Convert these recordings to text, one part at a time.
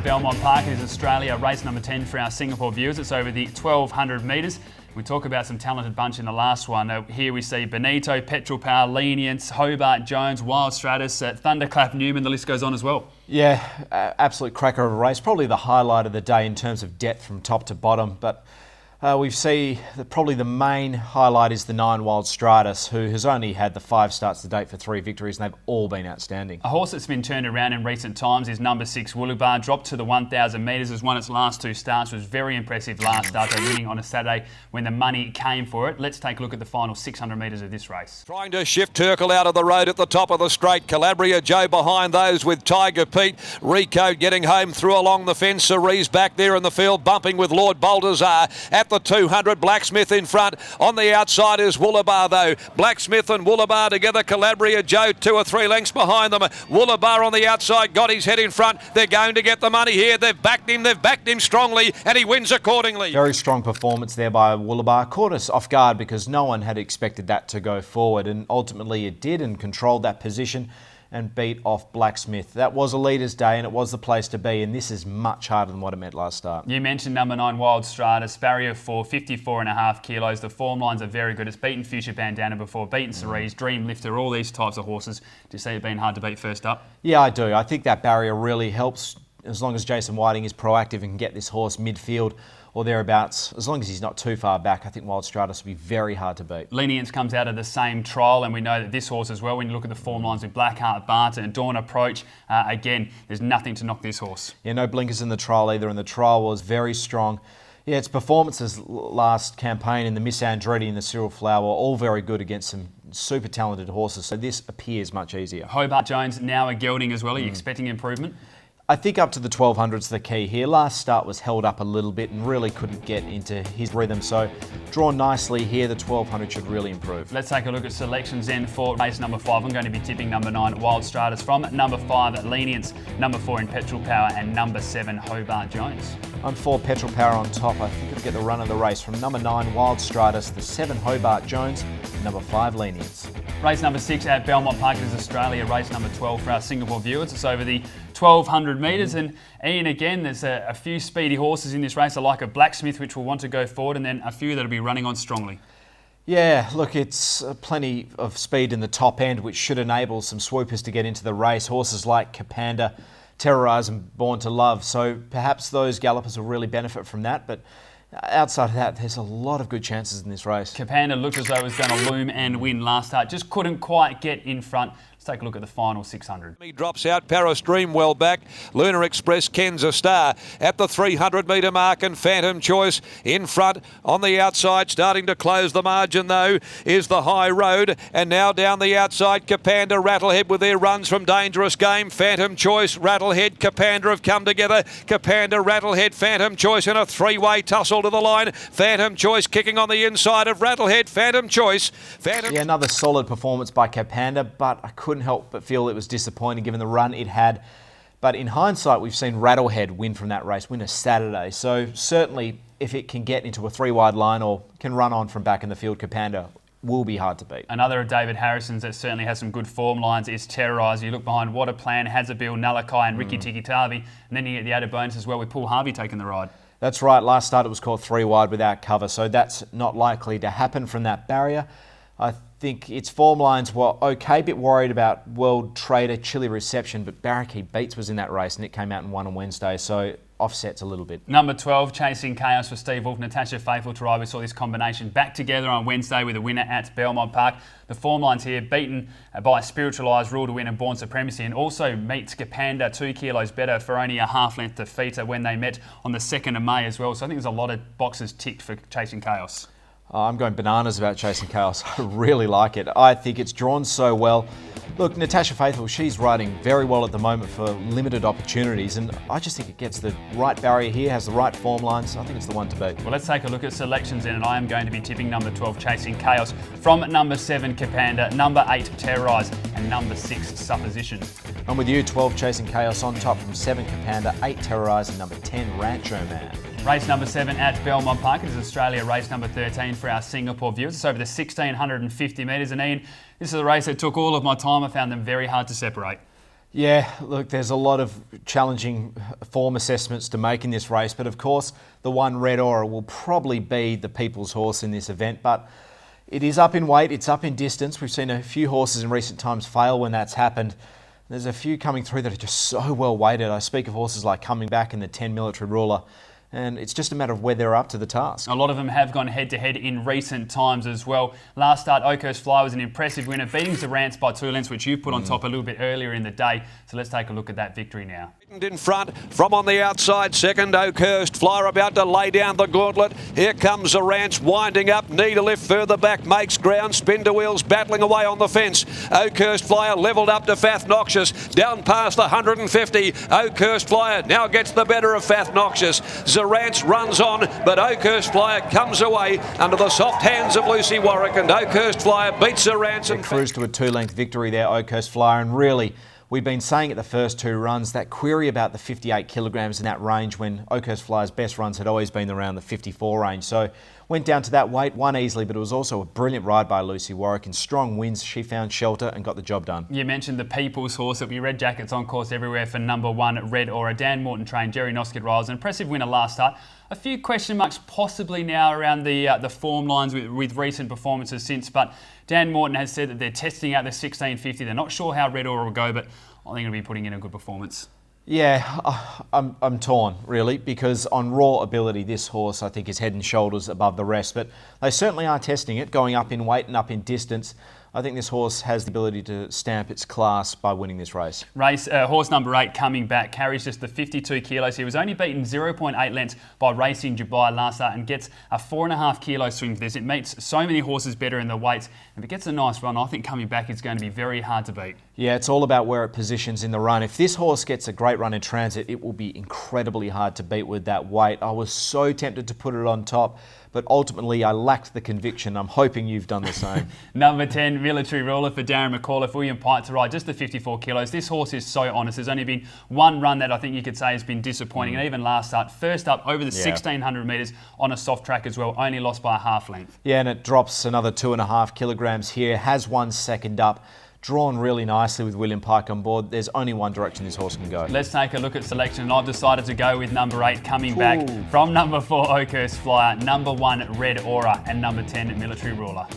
at Belmont Park. It is Australia race number 10 for our Singapore viewers. It's over the 1200 metres. We talk about some talented bunch in the last one. Here we see Benito, Petrol Power, Lenience, Hobart Jones, Wild Stratus, Thunderclap Newman, the list goes on as well. Yeah, absolute cracker of a race. Probably the highlight of the day in terms of depth from top to bottom. But we see that probably the main highlight is the 9 Wild Stratus, who has only had the 5 starts to date for 3 victories, and they've all been outstanding. A horse that's been turned around in recent times is number 6 Wooloobar. Dropped to the 1,000 metres, has won its last 2 starts, was very impressive last start, though winning on a Saturday when the money came for it. Let's take a look at the final 600 metres of this race. Trying to shift Turkle out of the road at the top of the straight. Calabria Joe behind those with Tiger Pete. Rico getting home through along the fence. Cerise back there in the field, bumping with Lord Baltazar at the 200. Blacksmith in front. On the outside is Wooloobar though. Blacksmith and Wooloobar together. Calabria Joe 2 or 3 lengths behind them. Wooloobar on the outside, got his head in front. They're going to get the money here. They've backed him strongly, and he wins accordingly. Very strong performance there by Wooloobar. Caught us off guard because no one had expected that to go forward, and ultimately it did, and controlled that position and beat off Blacksmith. That was a leader's day, and it was the place to be, and this is much harder than what it meant last start. You mentioned number 9 Wild Stratus, barrier 4, 54.5 kilos. The form lines are very good. It's beaten Future Bandana before, beaten Cerise, Dream Lifter, all these types of horses. Do you see it being hard to beat first up? Yeah, I do. I think that barrier really helps as long as Jason Whiting is proactive and can get this horse midfield or thereabouts. As long as he's not too far back, I think Wild Stratus will be very hard to beat. Lenience comes out of the same trial, and we know that this horse as well, when you look at the form lines with Blackheart, Barton and Dawn Approach, again, there's nothing to knock this horse. Yeah, no blinkers in the trial either, and the trial was very strong. Yeah, its performances last campaign in the Miss Andretti and the Cyril Flower were all very good against some super talented horses, so this appears much easier. Hobart Jones now a gelding as well. Are you expecting improvement? I think up to the 1200's the key here. Last start was held up a little bit and really couldn't get into his rhythm. So drawn nicely here, the 1200 should really improve. Let's take a look at selections then for race number 5. I'm going to be tipping number 9 Wild Stratus from number 5 Lenience, number 4 in Petrol Power, and number 7 Hobart Jones. I'm 4 Petrol Power on top. I think it'll get the run of the race from number 9 Wild Stratus, the 7 Hobart Jones, and number 5 Lenience. Race number 6 at Belmont Park is Australia, race number 12 for our Singapore viewers. It's over the 1200 metres, and Ian, again, there's a few speedy horses in this race. I like a Blacksmith, which will want to go forward, and then a few that'll be running on strongly. Yeah, look, it's plenty of speed in the top end, which should enable some swoopers to get into the race. Horses like Capanda, Terrorise and Born to Love. So perhaps those gallopers will really benefit from that. But outside of that, there's a lot of good chances in this race. Capanda looked as though it was going to loom and win last start. Just couldn't quite get in front. Let's take a look at the final 600. He drops out. Paris Dream well back. Lunar Express, Ken's a star at the 300 metre mark, and Phantom Choice in front. On the outside, starting to close the margin though, is the High Road, and now down the outside, Capanda, Rattlehead with their runs from Dangerous Game. Phantom Choice, Rattlehead, Capanda have come together. Capanda, Rattlehead, Phantom Choice in a 3-way tussle to the line. Phantom Choice kicking on the inside of Rattlehead. Phantom Choice. Yeah, another solid performance by Capanda, but I couldn't help but feel it was disappointing given the run it had. But in hindsight, we've seen Rattlehead win from that race, win a Saturday. So certainly, if it can get into a 3-wide line or can run on from back in the field, Capanda will be hard to beat. Another of David Harrison's that certainly has some good form lines is Terrorise. You look behind What a Plan, Hazabil, Nalakai and Ricky Tikitavi, and then you get the added bonus as well with Paul Harvey taking the ride. That's right. Last start it was caught 3 wide without cover, so that's not likely to happen from that barrier. I think its form lines were okay, a bit worried about World Trader, Chile Reception, but Barricade Beats was in that race and it came out and won on Wednesday, so offsets a little bit. Number 12, Chasing Chaos for Steve Wolf, Natasha Faithful to ride. We saw this combination back together on Wednesday with a winner at Belmont Park. The form lines here, beaten by Spiritualised, Rule to Win and Born Supremacy, and also meets Capanda 2 kilos better for only a half-length defeater when they met on the 2nd of May as well. So I think there's a lot of boxes ticked for Chasing Chaos. I'm going bananas about Chasing Chaos. I really like it. I think it's drawn so well. Look, Natasha Faithful, she's riding very well at the moment for limited opportunities, and I just think it gets the right barrier here, has the right form lines. I think it's the one to beat. Well, let's take a look at selections then, and I am going to be tipping number 12, Chasing Chaos, from number 7, Capanda, number 8, Terrorise, and number 6, Supposition. I'm with you, 12, Chasing Chaos on top from 7, Capanda, 8, Terrorise, and number 10, Rancho Man. Race number 7 at Belmont Park. It is Australia race number 13 for our Singapore viewers. It's over the 1,650 metres. And Ian, this is a race that took all of my time. I found them very hard to separate. Yeah, look, there's a lot of challenging form assessments to make in this race, but of course the one Red Aura will probably be the people's horse in this event, but it is up in weight, it's up in distance. We've seen a few horses in recent times fail when that's happened. There's a few coming through that are just so well weighted. I speak of horses like Coming Back and the 10 Military Ruler, and it's just a matter of whether they're up to the task. A lot of them have gone head-to-head in recent times as well. Last start, Oakhurst Fly was an impressive winner, beating Zarance by 2 lengths, which you put on top a little bit earlier in the day. So let's take a look at that victory now. In front, from on the outside, second Oakhurst Flyer about to lay down the gauntlet. Here comes Zarance winding up, need a lift further back, makes ground, spin to wheels, battling away on the fence. Oakhurst Flyer levelled up to Fath Noxious, down past the 150. Oakhurst Flyer now gets the better of Fath Noxious. Zarance runs on, but Oakhurst Flyer comes away under the soft hands of Lucy Warwick, and Oakhurst Flyer beats Zarance. They cruised to a 2-length victory there, Oakhurst Flyer, and really, we've been saying at the first 2 runs, that query about the 58 kilograms in that range when Oakhurst Flyer's best runs had always been around the 54 range. So went down to that weight, won easily, but it was also a brilliant ride by Lucy Warwick. In strong winds, she found shelter and got the job done. You mentioned the people's horse. It'll be red jackets on course everywhere for number 1, Red Aura. Dan Morton trained, Jerry Noskett rides. An impressive winner last start. A few question marks possibly now around the form lines with recent performances since, but Dan Morton has said that they're testing out the 1650. They're not sure how Red Aura will go, but I think it'll be putting in a good performance. Yeah, I'm torn, really, because on raw ability, this horse, I think, is head and shoulders above the rest. But they certainly are testing it, going up in weight and up in distance. I think this horse has the ability to stamp its class by winning this race. Horse number 8, Coming Back, carries just the 52 kilos. He was only beaten 0.8 lengths by Racing Dubai last start and gets a 4.5 kilo swing for this. It meets so many horses better in the weights. If it gets a nice run, I think Coming Back is going to be very hard to beat. Yeah, it's all about where it positions in the run. If this horse gets a great run in transit, it will be incredibly hard to beat with that weight. I was so tempted to put it on top, but ultimately I lacked the conviction. I'm hoping you've done the same. Number 10, Military Ruler for Darren McAuliffe, William Pite to ride, just the 54 kilos. This horse is so honest. There's only been one run that I think you could say has been disappointing, and even last start, first up over the 1,600 metres on a soft track as well, only lost by a half length. Yeah, and it drops another 2.5 kilograms here, has won second up. Drawn really nicely with William Pike on board. There's only one direction this horse can go. Let's take a look at selection. I've decided to go with number 8, Coming Back, from number 4, Oakhurst Flyer, number 1, Red Aura, and number 10, Military Ruler.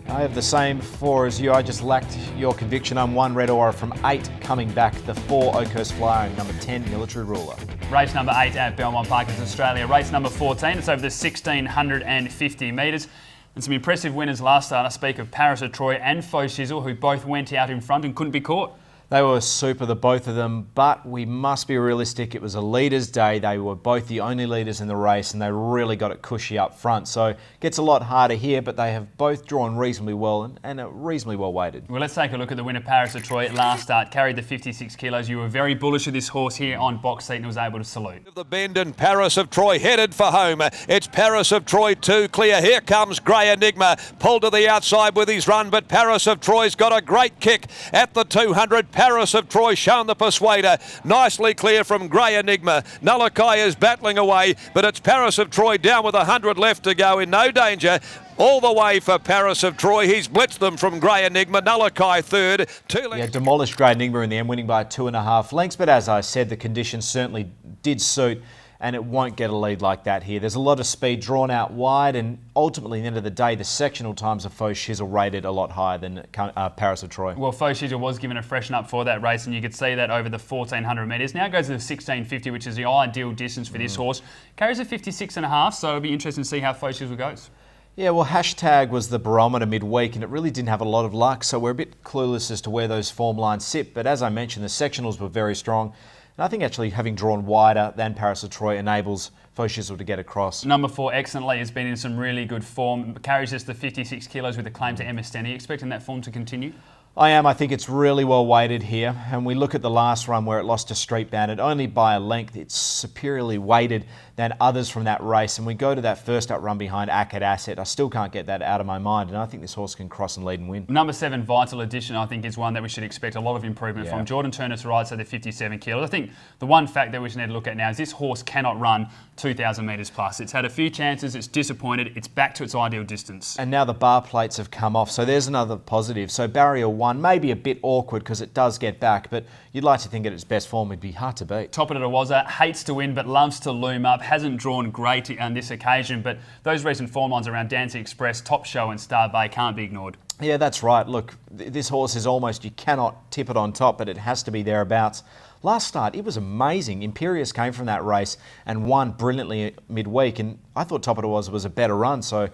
I have the same 4 as you. I just lacked your conviction. I'm 1, Red Aura, from 8, Coming Back, the 4, Oakhurst Flyer, and number 10, Military Ruler. Race number 8 at Belmont Park is Australia. Race number 14, it's over the 1,650 metres. And some impressive winners last start. I speak of Paris of Troy and Faux Shizzle, who both went out in front and couldn't be caught. They were super, the both of them, but we must be realistic. It was a leaders' day. They were both the only leaders in the race, and they really got it cushy up front. So it gets a lot harder here, but they have both drawn reasonably well and are reasonably well weighted. Well, let's take a look at the winner, Paris of Troy, last start. Carried the 56 kilos. You were very bullish of this horse here on box seat and was able to salute. The bend, and Paris of Troy headed for home. It's Paris of Troy 2 clear. Here comes Grey Enigma. Pulled to the outside with his run, but Paris of Troy's got a great kick at the 200. Paris of Troy shown the persuader. Nicely clear from Grey Enigma. Nullakai is battling away, but it's Paris of Troy down with 100 left to go, in no danger. All the way for Paris of Troy. He's blitzed them from Grey Enigma. Nullakai third. 2 lengths. Yeah, demolished Grey Enigma in the end, winning by 2.5 lengths. But as I said, the conditions certainly did suit, and it won't get a lead like that here. There's a lot of speed drawn out wide, and ultimately, at the end of the day, the sectional times of Faux Shizzle rated a lot higher than Paris of Troy. Well, Faux Shizzle was given a freshen up for that race, and you could see that over the 1,400 metres. Now goes to the 1,650, which is the ideal distance for this horse. Carries a 56.5, so it'll be interesting to see how Faux Shizzle goes. Yeah, well, Hashtag was the barometer midweek, and it really didn't have a lot of luck, so we're a bit clueless as to where those form lines sit. But as I mentioned, the sectionals were very strong. And I think actually having drawn wider than Paris of Troy enables Faux Shizzle to get across. Number 4, Excellently, has been in some really good form. Carries just the 56 kilos with a claim to Emma Sten. Are you expecting that form to continue? I am. I think it's really well weighted here. And we look at the last run where it lost to Street Bandit only by a length. It's superiorly weighted than others from that race. And we go to that first up run behind Akkad Asset. I still can't get that out of my mind. And I think this horse can cross and lead and win. Number 7, Vital Edition, I think is one that we should expect a lot of improvement from. Jordan Turner to ride, so the 57 kilos. I think the one fact that we should need to look at now is this horse cannot run 2,000 metres plus. It's had a few chances. It's disappointed. It's back to its ideal distance. And now the bar plates have come off. So there's another positive. So barrier 1. Maybe a bit awkward because it does get back, but you'd like to think at its best form would be hard to beat. Top of the Wazza, hates to win but loves to loom up. Hasn't drawn great on this occasion, but those recent form lines around Dancing Express, Top Show and Star Bay can't be ignored. Yeah, that's right. Look, this horse is almost, you cannot tip it on top, but it has to be thereabouts. Last start, it was amazing. Imperious came from that race and won brilliantly midweek, and I thought Top of the was a better run, so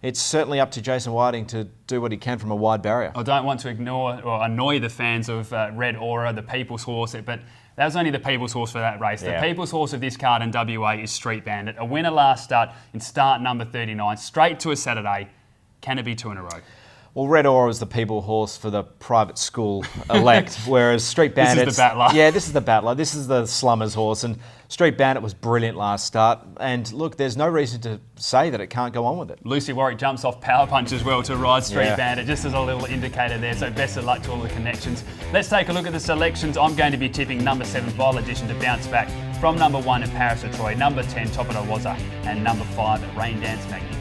it's certainly up to Jason Whiting to do what he can from a wide barrier. I don't want to ignore or annoy the fans of Red Aura, the People's Horse, but that was only the People's Horse for that race. Yeah. The People's Horse of this card in WA is Street Bandit. A winner last start in start number 39, straight to a Saturday. Can it be 2 in a row? Well, Red Aura is the people horse for the private school elect, whereas Street Bandit... This is the battler. Yeah, this is the battler. This is the slummers horse, and Street Bandit was brilliant last start. And look, there's no reason to say that it can't go on with it. Lucy Warwick jumps off Power Punch as well to ride Street Yeah. Bandit, just as a little indicator there. So best of luck to all the connections. Let's take a look at the selections. I'm going to be tipping number 7, Vile Edition, to bounce back from number 1 at Paris of Troy, number 10, Top of the Wazza, and number 5 at Rain Dance Magnet.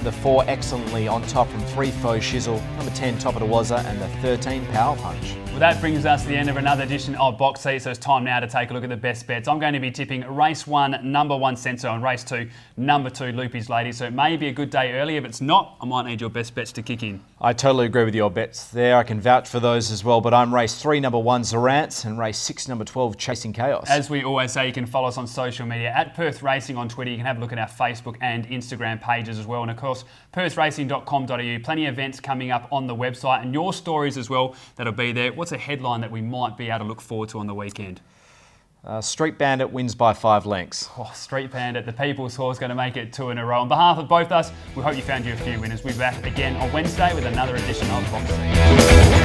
The 4 excellently on top from 3 Faux Shizzle, number 10 Top of the Wazza, and the 13 Power Punch. Well, that brings us to the end of another edition of Box Seat, so it's time now to take a look at the best bets. I'm going to be tipping race 1, number 1 Senso, and race 2, number 2 Loopy's Lady. So it may be a good day early. If it's not, I might need your best bets to kick in. I totally agree with your bets there. I can vouch for those as well, but I'm race 3, number 1 Zorant, and race 6, number 12 Chasing Chaos. As we always say, you can follow us on social media at Perth Racing on Twitter. You can have a look at our Facebook and Instagram pages as well. And of course, perthracing.com.au. Plenty of events coming up on the website and your stories as well that'll be there. What's a headline that we might be able to look forward to on the weekend? Street Bandit wins by 5 lengths. Oh, Street Bandit, the People's Horse, going to make it 2 in a row. On behalf of both us, we hope you found you a few winners. We'll be back again on Wednesday with another edition of Box Seat.